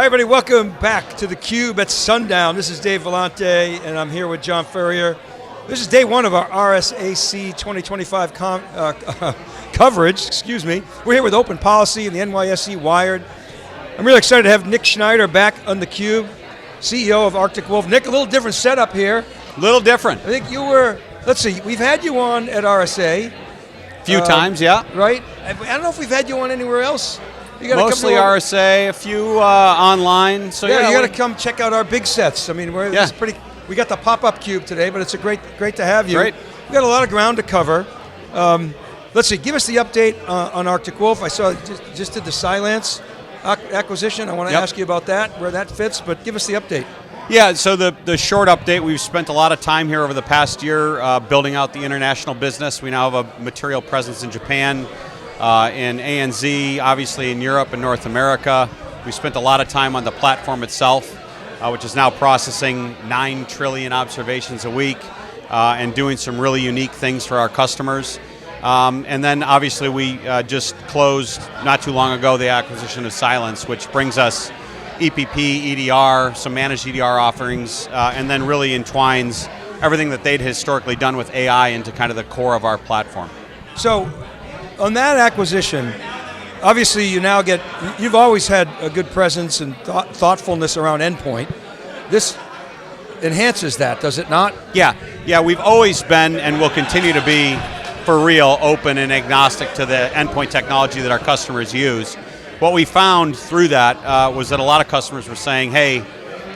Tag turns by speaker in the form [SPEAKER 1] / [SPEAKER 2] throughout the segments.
[SPEAKER 1] Hi everybody, welcome back to theCUBE at sundown. This is Dave Vellante and I'm here with John Furrier. This is day one of our RSAC 2025 coverage, excuse me. We're here with Open Policy and the NYSE Wired. I'm really excited to have Nick Schneider back on theCUBE, CEO of Arctic Wolf. Nick, a little different setup here.
[SPEAKER 2] A little different.
[SPEAKER 1] I think you were, let's see, we've had you on at RSA.
[SPEAKER 2] A few times, yeah.
[SPEAKER 1] Right? I don't know if we've had you on anywhere else. You gotta
[SPEAKER 2] Mostly RSA, a few online. So
[SPEAKER 1] yeah, you got to come check out our big sets. I mean, it's pretty. We got the pop-up cube today, but it's a great to have you.
[SPEAKER 2] Great.
[SPEAKER 1] We got a lot of ground to cover. Let's see. Give us the update on Arctic Wolf. I saw just did the Cylance acquisition. I want to ask you about that, where that fits. But give us the update.
[SPEAKER 2] Yeah. So the short update. We've spent a lot of time here over the past year building out the international business. We now have a material presence in Japan. In ANZ, obviously in Europe and North America. We spent a lot of time on the platform itself, which is now processing 9 trillion observations a week and doing some really unique things for our customers. And then obviously we just closed not too long ago the acquisition of Cylance, which brings us EPP, EDR, some managed EDR offerings, and then really entwines everything that they'd historically done with AI into kind of the core of our platform.
[SPEAKER 1] So, on that acquisition, obviously you've always had a good presence and thoughtfulness around endpoint. This enhances that, does it not?
[SPEAKER 2] Yeah, we've always been and will continue to be, for real, open and agnostic to the endpoint technology that our customers use. What we found through that was that a lot of customers were saying, hey,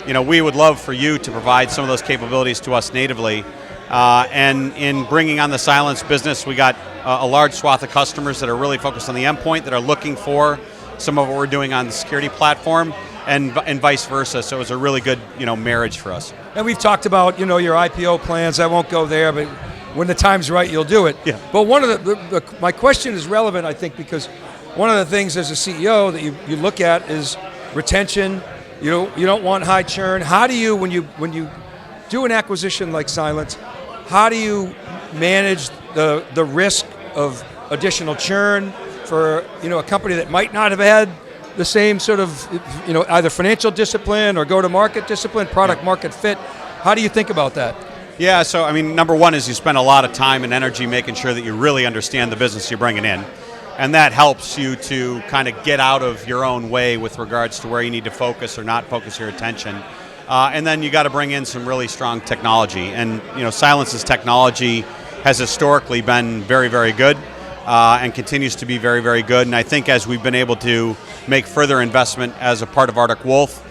[SPEAKER 2] we would love for you to provide some of those capabilities to us natively. And in bringing on the Cylance business, we got a large swath of customers that are really focused on the endpoint, that are looking for some of what we're doing on the security platform, and vice versa. So it was a really good, marriage for us.
[SPEAKER 1] And we've talked about, your IPO plans. I won't go there, but when the time's right, you'll do it.
[SPEAKER 2] Yeah.
[SPEAKER 1] But one of my question is relevant, I think, because one of the things as a CEO that you look at is retention. You don't want high churn. How do you, when you do an acquisition like Cylance, how do you manage the risk of additional churn for a company that might not have had the same sort of either financial discipline or go-to-market discipline, product market fit? How do you think about that?
[SPEAKER 2] Yeah, so number one is you spend a lot of time and energy making sure that you really understand the business you're bringing in. And that helps you to kind of get out of your own way with regards to where you need to focus or not focus your attention. And then you got to bring in some really strong technology. And Cylance's technology has historically been very, very good and continues to be very, very good. And I think as we've been able to make further investment as a part of Arctic Wolf,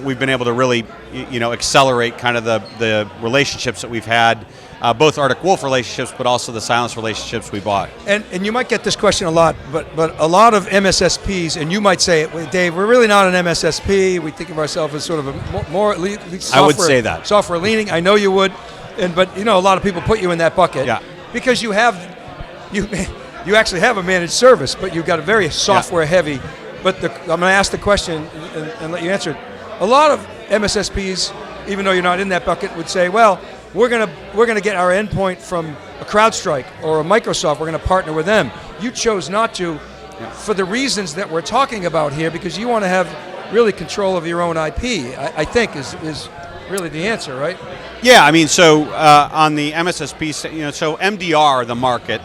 [SPEAKER 2] we've been able to really accelerate kind of the relationships that we've had, both Arctic Wolf relationships, but also the Cylance relationships we bought. And
[SPEAKER 1] you might get this question a lot, but a lot of MSSPs, and you might say, Dave, we're really not an MSSP. We think of ourselves as sort of a more software,
[SPEAKER 2] I would say that.
[SPEAKER 1] Software leaning. I know you would, but a lot of people put you in that bucket.
[SPEAKER 2] Yeah.
[SPEAKER 1] Because you actually have a managed service, but you've got a very software heavy. But I'm going to ask the question and let you answer it. A lot of MSSPs, even though you're not in that bucket, would say, well, we're going to get our endpoint from a CrowdStrike or a Microsoft. We're going to partner with them. You chose not to for the reasons that we're talking about here, because you want to have really control of your own IP, I think is really the answer, right?
[SPEAKER 2] Yeah, so on the MSSP, so MDR, the market,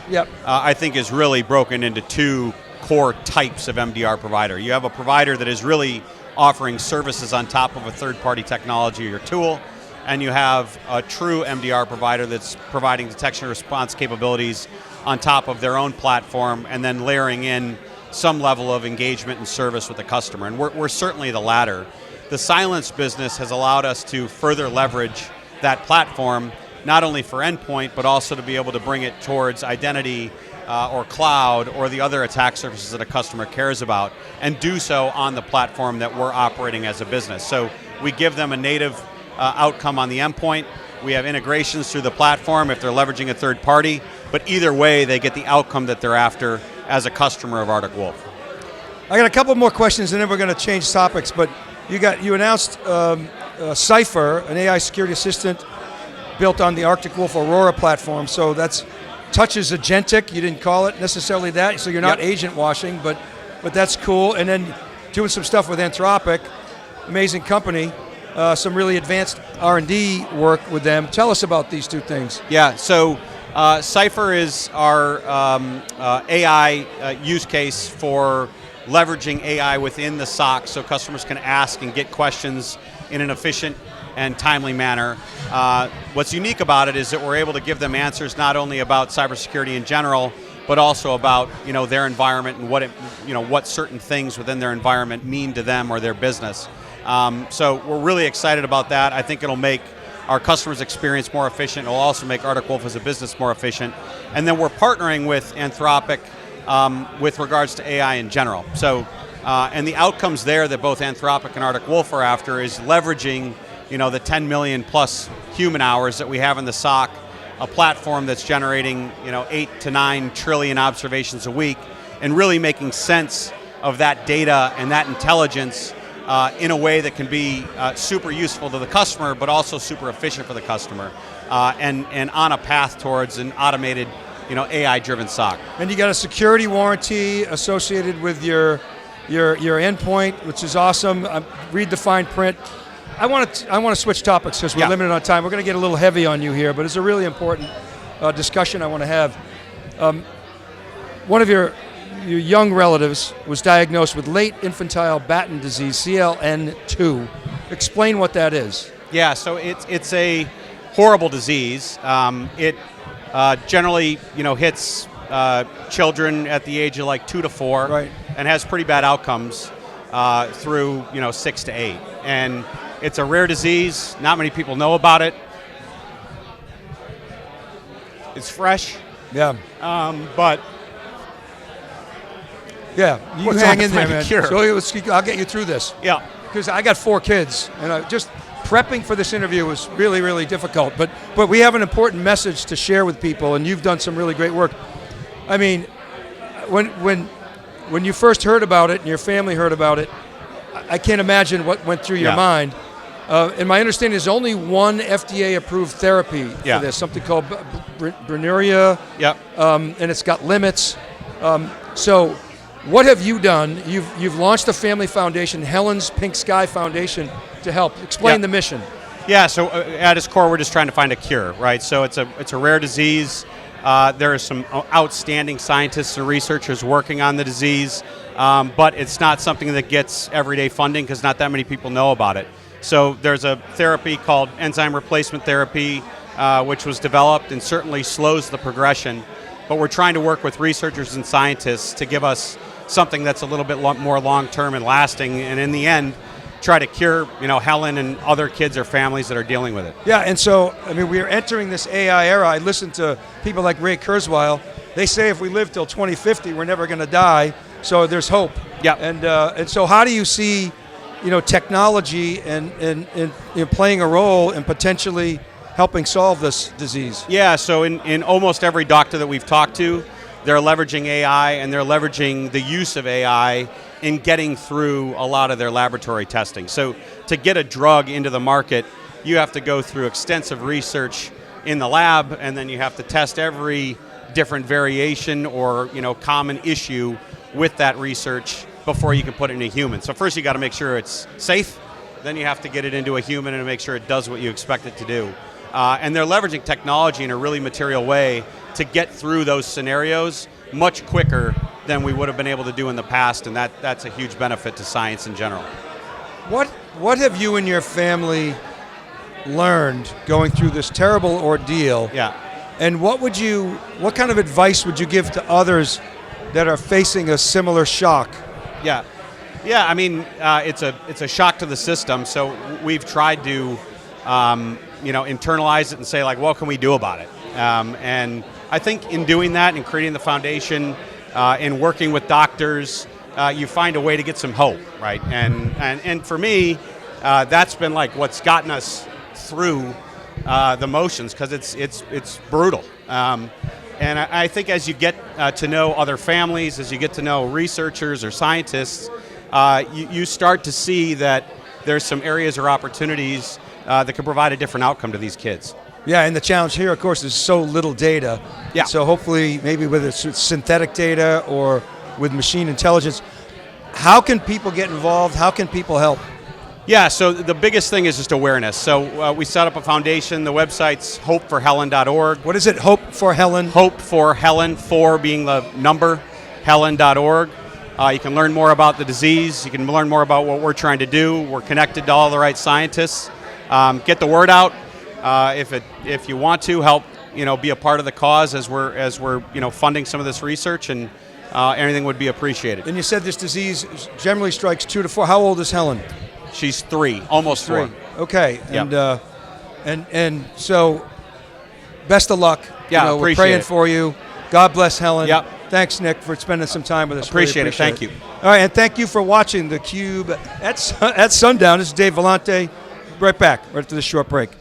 [SPEAKER 2] I think is really broken into 2 core types of MDR provider. You have a provider that is really offering services on top of a third-party technology or tool, and you have a true MDR provider that's providing detection and response capabilities on top of their own platform, and then layering in some level of engagement and service with the customer. And we're certainly the latter. The Cylance business has allowed us to further leverage that platform, not only for endpoint, but also to be able to bring it towards identity or cloud or the other attack surfaces that a customer cares about, and do so on the platform that we're operating as a business. So we give them a native outcome on the endpoint. We have integrations through the platform if they're leveraging a third party, but either way they get the outcome that they're after as a customer of Arctic Wolf.
[SPEAKER 1] I got a couple more questions and then we're going to change topics, but you announced Cypher, an AI security assistant built on the Arctic Wolf Aurora platform, so that's touches agentic. You didn't call it necessarily that, so you're not agent washing, but that's cool. And then doing some stuff with Anthropic. amazing company, some really advanced R&D work with them. Tell us about these two things.
[SPEAKER 2] Yeah, so Cypher is our AI use case for leveraging AI within the SOC so customers can ask and get questions in an efficient and timely manner. What's unique about it is that we're able to give them answers not only about cybersecurity in general, but also about their environment and what certain things within their environment mean to them or their business. So we're really excited about that. I think it'll make our customers' experience more efficient. It'll also make Arctic Wolf as a business more efficient. And then we're partnering with Anthropic with regards to AI in general. So, and the outcomes there that both Anthropic and Arctic Wolf are after is leveraging the 10 million plus human hours that we have in the SOC, a platform that's generating 8 to 9 trillion observations a week, and really making sense of that data and that intelligence in a way that can be super useful to the customer, but also super efficient for the customer, and on a path towards an automated, AI-driven SOC.
[SPEAKER 1] And you got a security warranty associated with your endpoint, which is awesome. Read the fine print. I want to switch topics because we're limited on time. We're going to get a little heavy on you here, but it's a really important discussion I want to have. One of your young relatives was diagnosed with late infantile Batten disease, CLN2. Explain what that is.
[SPEAKER 2] Yeah, so it's a horrible disease. It generally hits children at the age of like 2 to 4,
[SPEAKER 1] right,
[SPEAKER 2] and has pretty bad outcomes through 6 to 8. And it's a rare disease. Not many people know about it. It's fresh.
[SPEAKER 1] Yeah.
[SPEAKER 2] But
[SPEAKER 1] yeah, you hang in there, man.
[SPEAKER 2] Cure.
[SPEAKER 1] So I'll get you through this.
[SPEAKER 2] Yeah.
[SPEAKER 1] Because I got 4 kids, and just prepping for this interview was really, really difficult. But we have an important message to share with people, and you've done some really great work. I mean, when you first heard about it and your family heard about it, I can't imagine what went through your mind. And my understanding is only one FDA-approved therapy for this, something called Brineura, and it's got limits. So what have you done? You've launched a family foundation, Helen's Pink Sky Foundation, to help. Explain the mission.
[SPEAKER 2] Yeah, so at its core, we're just trying to find a cure, right? So it's a rare disease. There are some outstanding scientists and researchers working on the disease, but it's not something that gets everyday funding because not that many people know about it. So there's a therapy called enzyme replacement therapy, which was developed and certainly slows the progression. But we're trying to work with researchers and scientists to give us something that's a little bit more long-term and lasting, and in the end, try to cure Helen and other kids or families that are dealing with it.
[SPEAKER 1] Yeah, and so, I mean, we're entering this AI era. I listen to people like Ray Kurzweil. They say if we live till 2050, we're never going to die, so there's hope.
[SPEAKER 2] Yeah.
[SPEAKER 1] And so how do you see technology and playing a role in potentially helping solve this disease?
[SPEAKER 2] Yeah, so in almost every doctor that we've talked to, they're leveraging AI and they're leveraging the use of AI in getting through a lot of their laboratory testing. So to get a drug into the market, you have to go through extensive research in the lab, and then you have to test every different variation or common issue with that research before you can put it in a human. So first you got to make sure it's safe, then you have to get it into a human and make sure it does what you expect it to do. And they're leveraging technology in a really material way to get through those scenarios much quicker than we would have been able to do in the past, and that's a huge benefit to science in general.
[SPEAKER 1] What have you and your family learned going through this terrible ordeal?
[SPEAKER 2] Yeah.
[SPEAKER 1] And what kind of advice would you give to others that are facing a similar shock?
[SPEAKER 2] Yeah. I mean, it's a shock to the system. So we've tried to, internalize it and say, like, what can we do about it? And I think in doing that and creating the foundation, in working with doctors, you find a way to get some hope, right? And for me, that's been like what's gotten us through the motions, because it's brutal. And I think as you get to know other families, as you get to know researchers or scientists, you start to see that there's some areas or opportunities that can provide a different outcome to these kids.
[SPEAKER 1] Yeah, and the challenge here, of course, is so little data.
[SPEAKER 2] Yeah.
[SPEAKER 1] So hopefully, maybe with synthetic data or with machine intelligence, how can people get involved? How can people help?
[SPEAKER 2] Yeah, so the biggest thing is just awareness. So we set up a foundation. The website's hopeforhelen.org.
[SPEAKER 1] What is it, Hope for Helen?
[SPEAKER 2] Hope for Helen, 4 being the number, Helen.org. You can learn more about the disease. You can learn more about what we're trying to do. We're connected to all the right scientists. Get the word out. If you want to help, be a part of the cause as we're funding some of this research, and anything would be appreciated.
[SPEAKER 1] And you said this disease generally strikes 2 to 4. How old is Helen?
[SPEAKER 2] She's 3, almost 4.
[SPEAKER 1] Okay,
[SPEAKER 2] Yep.
[SPEAKER 1] and so best of luck.
[SPEAKER 2] Yeah,
[SPEAKER 1] we're
[SPEAKER 2] appreciate
[SPEAKER 1] praying
[SPEAKER 2] it.
[SPEAKER 1] for you. God bless Helen.
[SPEAKER 2] Yep.
[SPEAKER 1] Thanks, Nick, for spending some time with us.
[SPEAKER 2] Appreciate
[SPEAKER 1] Really
[SPEAKER 2] it. Thank you.
[SPEAKER 1] All right, and thank you for watching theCUBE at sundown. This is Dave Vellante. Right back, right after this short break.